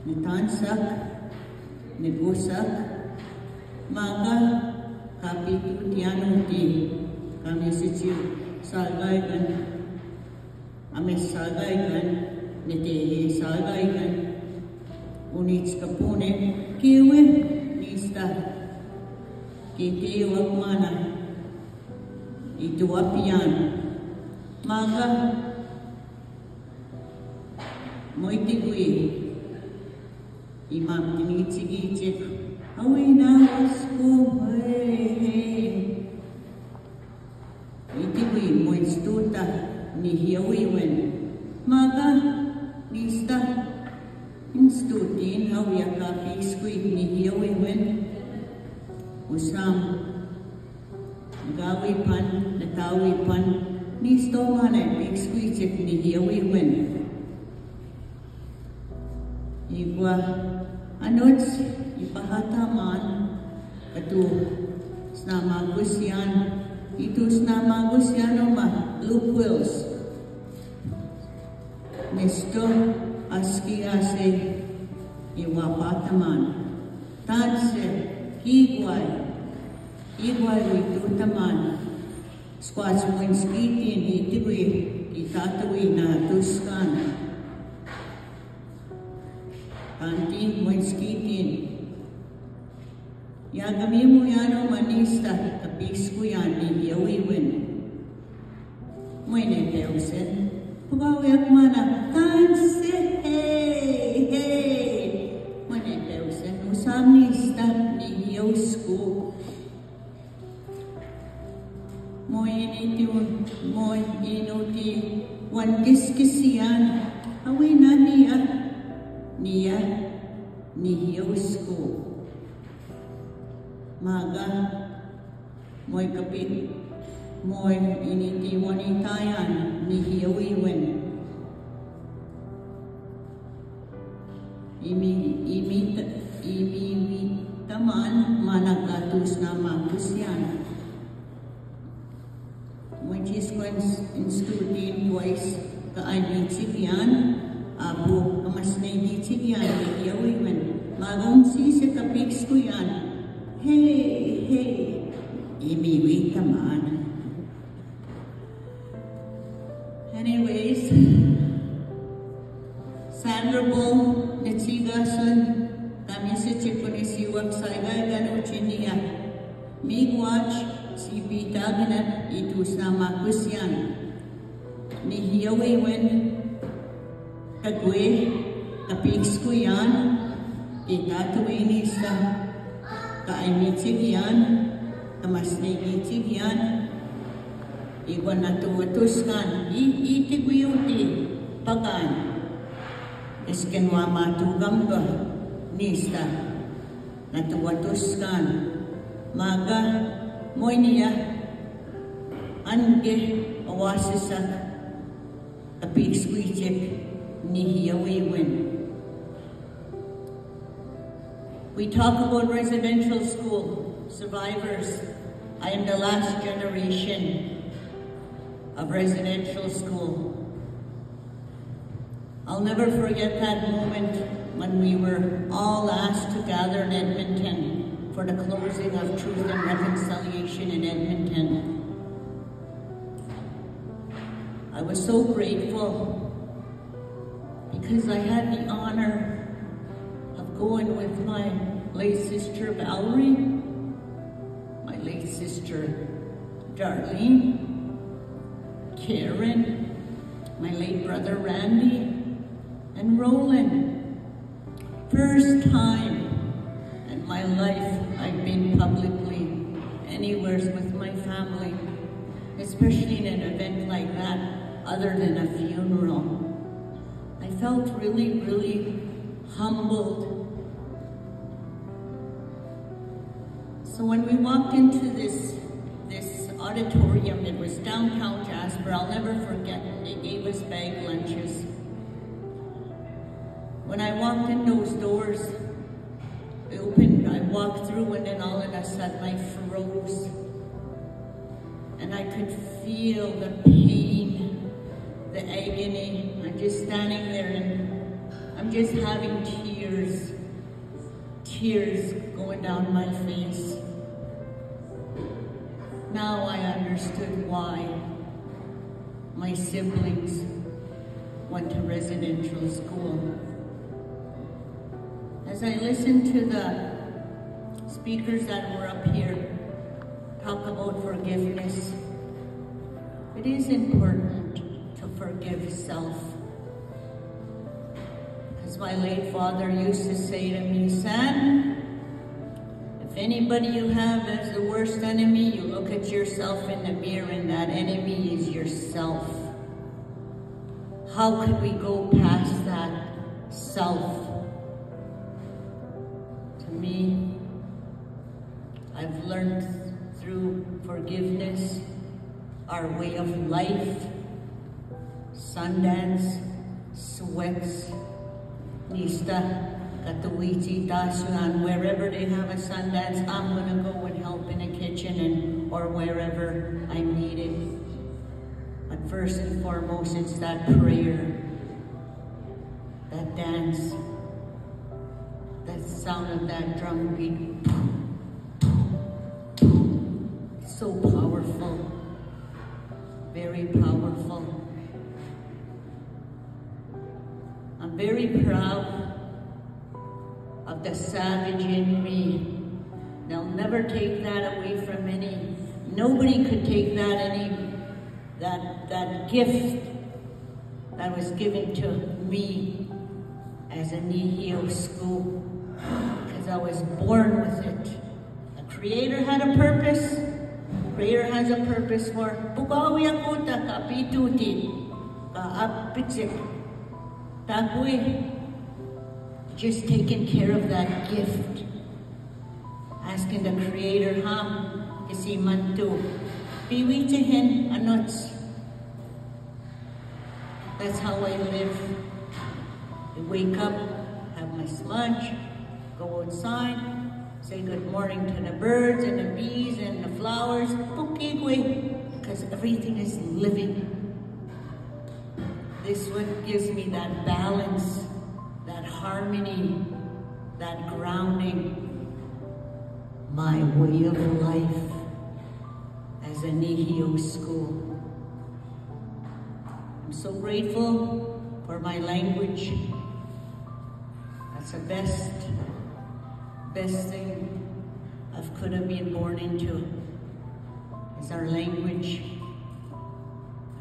nitansak, negusak, maka kapitu tiano ti kami sitsiw sagaygan, ames sagaygan, nitehe sagaygan, units kapune, kiwe, nista, kitiwag mana, itu apian, maka moitigui, imam tinitsig-itsig, away na wasko, hey. Itigui, moitstuta, nihiyawiwen, maka, lista, instutin, hawiya kapi, squid, nihiyawiwen, usam, gawipan, natawipan, nisto manay, big squid, nihiyawiwen. Igwa, anots, ipahataman, katu, snamagus yan, itu snamagus yan o ma, Luke Wills. Nesto, aski ase, iwapataman, tadse, igway witutaman, squats winskitin, itiwi, itatawi na tuskan. Kanti winskitin. Yagami mo yan o manista, kapis ko yan, nihiyawiwin. May neteusen, pugawiak mana, tanse, hey. May neteusen, usam nista, nihiyaws ko. Moy inuti, wan kiskisiyan, away na niya, nihiyaws ko. Maga, mo'y kapit, mo'y initiwanitayan, nihiyawiwen. Imimitaman, managatus na makusyan. Mo'y chiskwens instutin twice, kaanitsig yan, abo, kamas na initsig yan, nihiyawiwen. Magang sisi kapiks ko yan, hey, imiwi taman. Anyways, Sandra Bull, Netsigasun, kami sa Chipunisiwag Sagaygan Uchiniya, Migwatch, si Pitaganat, itus na makusyan, nihiyawiwen, kagwe, kapiks ko yan, itatuwinisa, kainitsig yan, kamasnigitsig yan, iwan na tuwatuskan, itiguyuti, pagan, iskenwa matugam ba, nista, na tuwatuskan, maga, moy niya, ange, awasisak, kapikswichik, nihiyawiwen. We talk about residential school survivors. I am the last generation of residential school. I'll never forget that moment when we were all asked to gather in Edmonton for the closing of Truth and Reconciliation in Edmonton. I was so grateful because I had the honor going with my late sister Valerie, my late sister Darlene, Karen, my late brother Randy, and Roland. First time in my life I've been publicly anywhere with my family, especially in an event like that, other than a funeral. I felt really, really humbled. So when we walked into this auditorium, it was downtown Jasper, I'll never forget, they gave us bag lunches. When I walked in those doors, they opened, I walked through and then all of a sudden I froze. And I could feel the pain, the agony. I'm just standing there and I'm just having tears going down my face. Now I understood why my siblings went to residential school. As I listened to the speakers that were up here talk about forgiveness, it is important to forgive self. As my late father used to say to me, son, if anybody you have as the worst enemy, you look at yourself in the mirror and that enemy is yourself. How could we go past that self? To me, I've learned through forgiveness, our way of life, Sundance, Sweats, Nista, Katowice, Dasuan, wherever they have a Sundance, I'm gonna go and help in the kitchen or wherever I'm needed. But first and foremost, it's that prayer, that dance, that sound of that drum beat. It's so powerful, very powerful. I'm very proud of the savage in me. They'll never take that away from any. Nobody could take that gift that was given to me as a Nihio school, because I was born with it. The Creator had a purpose. The Creator has a purpose for Pugawi ako ta kapituti kaapitsik takwe. Just taking care of that gift, asking the Creator, kasi mantu, piwitihin anots. That's how I live. I wake up, have my smudge, go outside, say good morning to the birds and the bees and the flowers, because everything is living. This is what gives me that balance, that harmony, that grounding, my way of life as a Nihio school. I'm so grateful for my language. That's the best thing I could have been born into, is our language.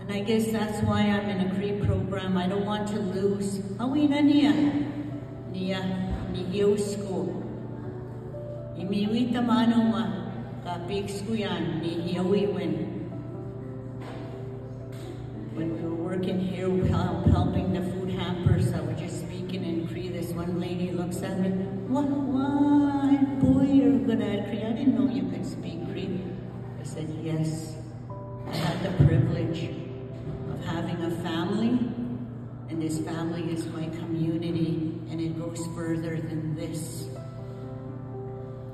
And I guess that's why I'm in a Cree program. I don't want to lose. Awina niya Nihio school. Imiwita mano ma kapiks ko yan Nihio iwin. When we were working here helping the food hampers, I was just speaking in Cree. This one lady looks at me, why, boy, you're good at Cree. I didn't know you could speak Cree. I said, yes. I had the privilege of having a family, and this family is my community, and it goes further than this.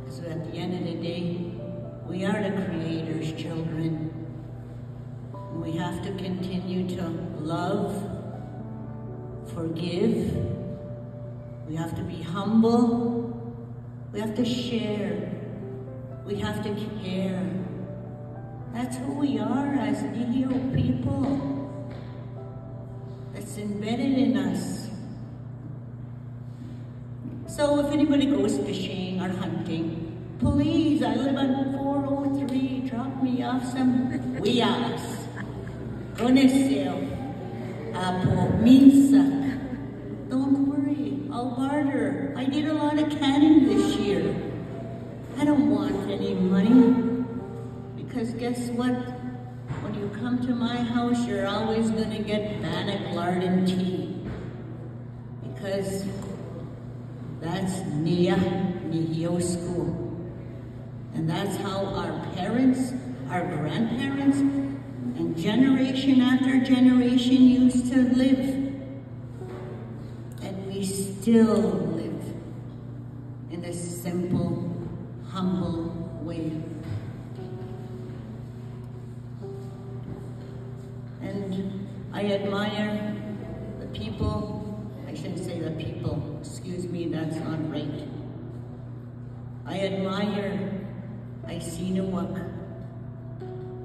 Because at the end of the day, we are the Creator's children. We have to continue to love, forgive. We have to be humble. We have to share. We have to care. That's who we are as Nihio people. That's embedded in us. So if anybody goes fishing or hunting, please, I live on 403, drop me off some wiyas. Oneseo, apo, minsak. Don't worry, I'll barter. I did a lot of canning this year. I don't want any money. Because guess what? When you come to my house, you're always gonna get bannock lard and tea. Because that's Nihio school. And that's how our parents, our grandparents, and generation after generation used to live. And we still live in a simple, humble way. And I admire the people, I shouldn't say the people, admire, I sinuwak,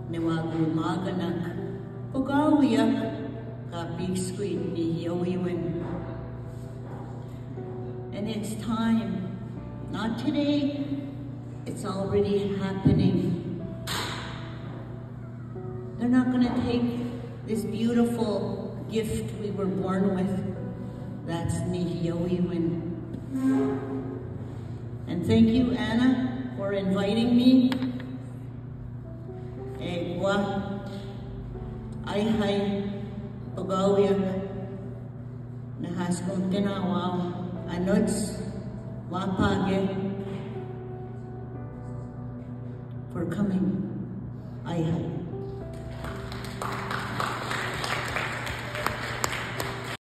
nawagumaganak, ugawiyak, kapigsquid ni Hiyawiwan. And it's time, not today, it's already happening. They're not gonna take this beautiful gift we were born with. That's Nihiyawiwan. And thank you, Anna, for inviting me. Egwa, ay pagawiyak, nahaskong tinawaw, anods, wapage, for coming. Ay